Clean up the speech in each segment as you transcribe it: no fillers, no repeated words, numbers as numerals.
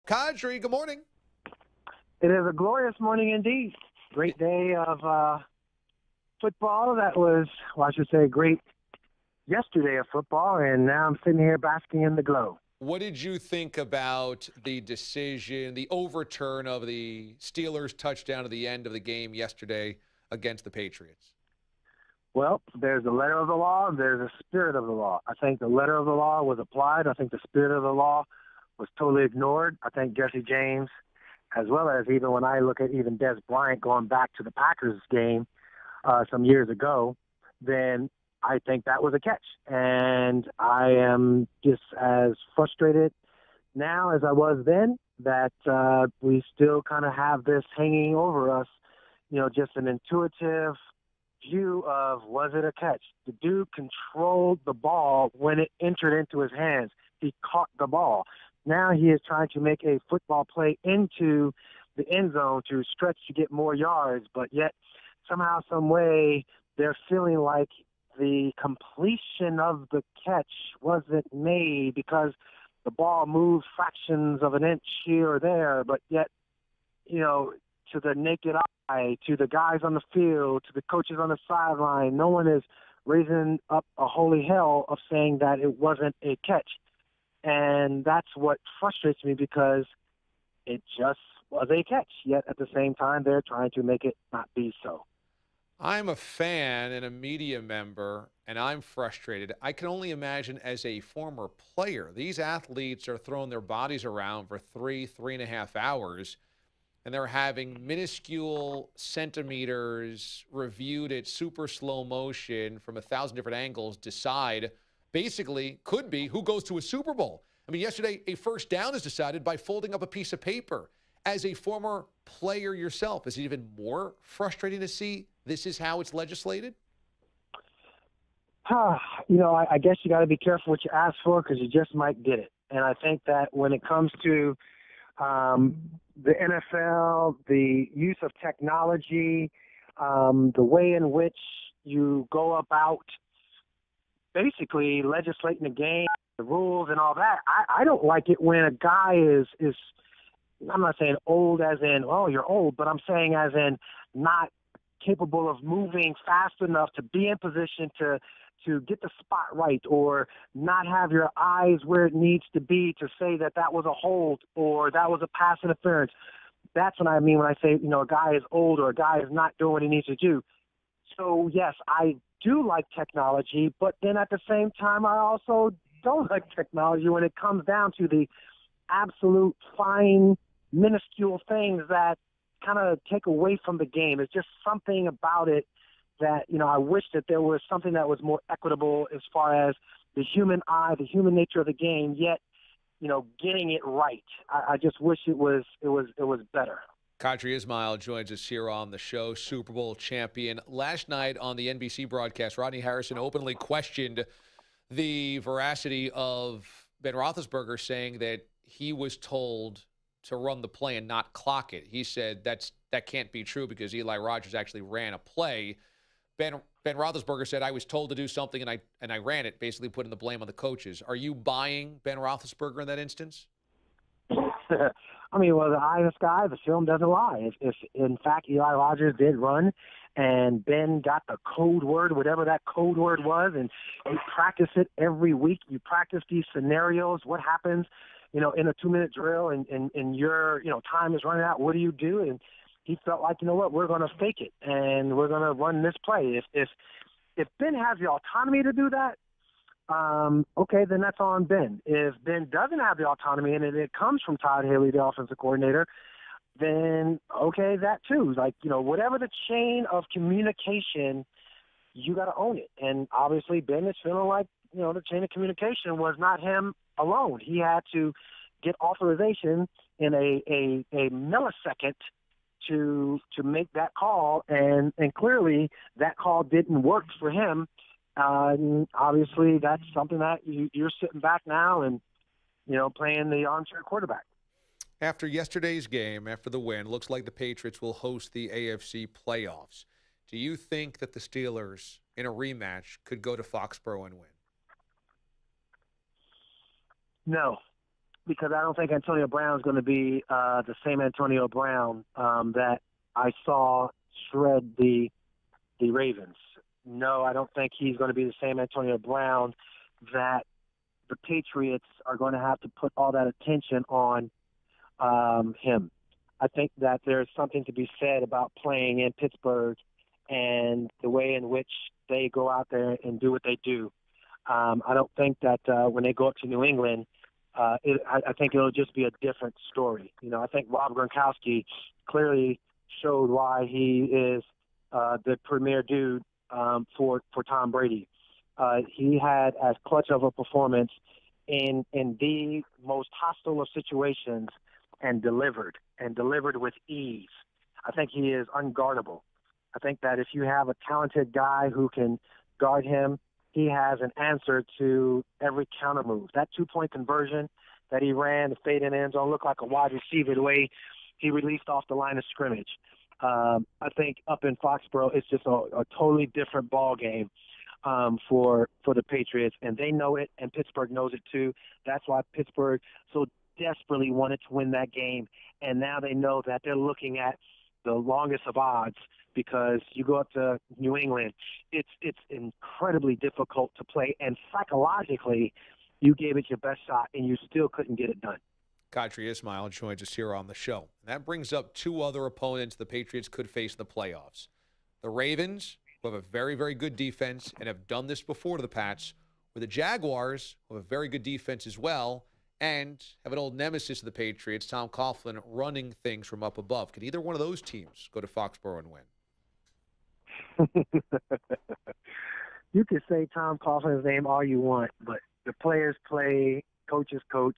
Qadry, good morning. It is a glorious morning indeed. Great day of football. That was, well, I should say, great yesterday of football, and now I'm sitting here basking in the glow. What did you think about the decision, the overturn of the Steelers' touchdown at the end of the game yesterday against the Patriots? Well, there's the letter of the law, and there's the spirit of the law. I think the letter of the law was applied. I think the spirit of the law was totally ignored. I think Jesse James, as well as even when I look at even Des Bryant going back to the Packers game some years ago, then I think that was a catch. And I am just as frustrated now as I was then that we still kind of have this hanging over us, just an intuitive view of, was it a catch? The dude controlled the ball when it entered into his hands. He caught the ball. Now he is trying to make a football play into the end zone to stretch to get more yards, but yet somehow, some way, they're feeling like the completion of the catch wasn't made because the ball moved fractions of an inch here or there, but yet, to the naked eye, to the guys on the field, to the coaches on the sideline, no one is raising up a holy hell of saying that it wasn't a catch. And that's what frustrates me because it just was a catch, yet at the same time they're trying to make it not be so. I'm a fan and a media member, and I'm frustrated. I can only imagine as a former player, these athletes are throwing their bodies around for 3.5 hours, and they're having minuscule centimeters reviewed at super slow motion from 1,000 different angles, decide basically could be who goes to a Super Bowl. I mean, yesterday, a first down is decided by folding up a piece of paper. As a former player yourself, is it even more frustrating to see this is how it's legislated? I guess you got to be careful what you ask for because you just might get it. And I think that when it comes to the NFL, the use of technology, the way in which you go about basically legislating the game, the rules and all that, I don't like it when a guy is I'm not saying old as in, oh, you're old, but I'm saying as in not capable of moving fast enough to be in position to get the spot right or not have your eyes where it needs to be to say that was a hold or that was a pass interference. That's what I mean when I say, a guy is old or a guy is not doing what he needs to do. So, yes, I do like technology, but then at the same time, I also don't like technology when it comes down to the absolute fine, minuscule things that kind of take away from the game. It's just something about it that, I wish that there was something that was more equitable as far as the human eye, the human nature of the game, yet, getting it right. I just wish it was better. Qadry Ismail joins us here on the show, Super Bowl champion. Last night on the NBC broadcast, Rodney Harrison openly questioned the veracity of Ben Roethlisberger, saying that he was told to run the play and not clock it. He said that can't be true because Eli Rogers actually ran a play. Ben Roethlisberger said, I was told to do something and I ran it, basically putting the blame on the coaches. Are you buying Ben Roethlisberger in that instance? I mean, well, the eye in the sky, the film doesn't lie. If in fact Eli Rogers did run and Ben got the code word, whatever that code word was, and you practice it every week, you practice these scenarios, what happens, in a 2-minute drill and your, time is running out, what do you do? And he felt like, we're going to fake it and we're going to run this play. If Ben has the autonomy to do that, okay, then that's on Ben. If Ben doesn't have the autonomy and it comes from Todd Haley, the offensive coordinator, then okay, that too. Like, whatever the chain of communication, you got to own it. And obviously Ben is feeling like, the chain of communication was not him alone. He had to get authorization in a millisecond to make that call, and clearly that call didn't work for him. Obviously, that's something that you're sitting back now and, playing the armchair quarterback. After yesterday's game, after the win, looks like the Patriots will host the AFC playoffs. Do you think that the Steelers, in a rematch, could go to Foxborough and win? No. because I don't think Antonio Brown's going to be the same Antonio Brown that I saw shred the Ravens. No, I don't think he's going to be the same Antonio Brown that the Patriots are going to have to put all that attention on him. I think that there's something to be said about playing in Pittsburgh and the way in which they go out there and do what they do. I don't think that when they go up to New England, I think it'll just be a different story. You know, I think Rob Gronkowski clearly showed why he is the premier dude for Tom Brady. He had as clutch of a performance in the most hostile of situations and delivered with ease. I think he is unguardable. I think that if you have a talented guy who can guard him, he has an answer to every counter move. That two-point conversion that he ran, the fade in end zone, looked like a wide receiver the way he released off the line of scrimmage. I think up in Foxborough, it's just a totally different ball game for the Patriots, and they know it, and Pittsburgh knows it too. That's why Pittsburgh so desperately wanted to win that game, and now they know that they're looking at the longest of odds because you go up to New England, it's incredibly difficult to play, and psychologically, you gave it your best shot, and you still couldn't get it done. Qadry Ismail joins us here on the show. That brings up two other opponents the Patriots could face in the playoffs. The Ravens, who have a very, very good defense and have done this before to the Pats, or the Jaguars, who have a very good defense as well, and have an old nemesis of the Patriots, Tom Coughlin, running things from up above. Could either one of those teams go to Foxborough and win? You can say Tom Coughlin's name all you want, but the players play, coaches coach.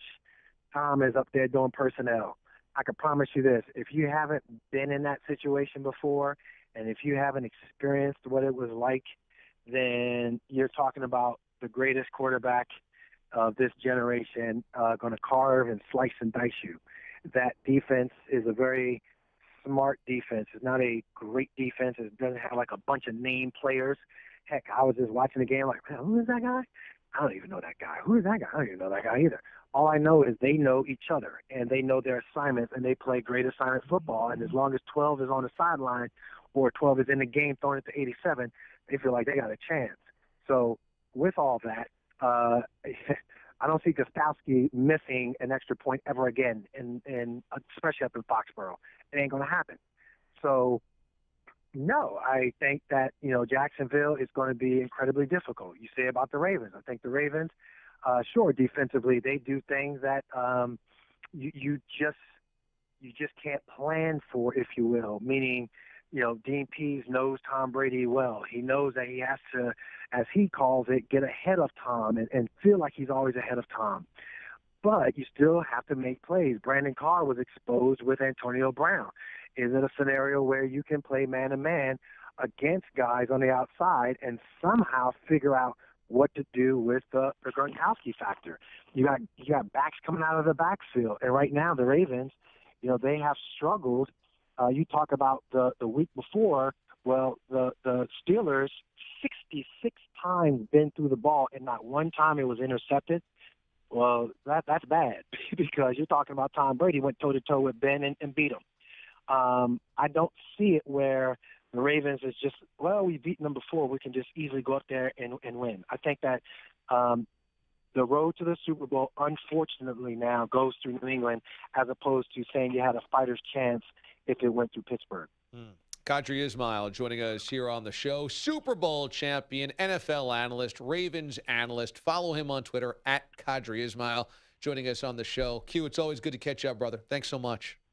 Tom is up there doing personnel. I can promise you this. If you haven't been in that situation before, and if you haven't experienced what it was like, then you're talking about the greatest quarterback of this generation going to carve and slice and dice you. That defense is a very smart defense. It's not a great defense. It doesn't have like a bunch of name players. Heck, I was just watching the game like, man, who is that guy? I don't even know that guy. Who is that guy? I don't even know that guy either. All I know is they know each other, and they know their assignments, and they play great assignment football. And as long as 12 is on the sideline or 12 is in the game throwing it to 87, they feel like they got a chance. So with all that, I don't see Gostowski missing an extra point ever again, and especially up in Foxborough. It ain't going to happen. So, no, I think that, Jacksonville is going to be incredibly difficult. You say about the Ravens. I think the Ravens, sure, defensively, they do things that you just can't plan for, if you will, meaning, Dean Pease knows Tom Brady well. He knows that he has to, as he calls it, get ahead of Tom and feel like he's always ahead of Tom. But you still have to make plays. Brandon Carr was exposed with Antonio Brown. Is it a scenario where you can play man-to-man against guys on the outside and somehow figure out what to do with the Gronkowski factor? You got backs coming out of the backfield. And right now the Ravens, they have struggled. You talk about the week before. Well, the Steelers 66 times been through the ball and not one time it was intercepted. Well, that's bad because you're talking about Tom Brady went toe-to-toe with Ben and beat him. I don't see it where the Ravens is just, well, we've beaten them before. We can just easily go up there and win. I think that the road to the Super Bowl, unfortunately, now goes through New England as opposed to saying you had a fighter's chance if it went through Pittsburgh. Qadry Ismail joining us here on the show. Super Bowl champion, NFL analyst, Ravens analyst. Follow him on Twitter, @Qadry Ismail, joining us on the show. Q, it's always good to catch up, brother. Thanks so much.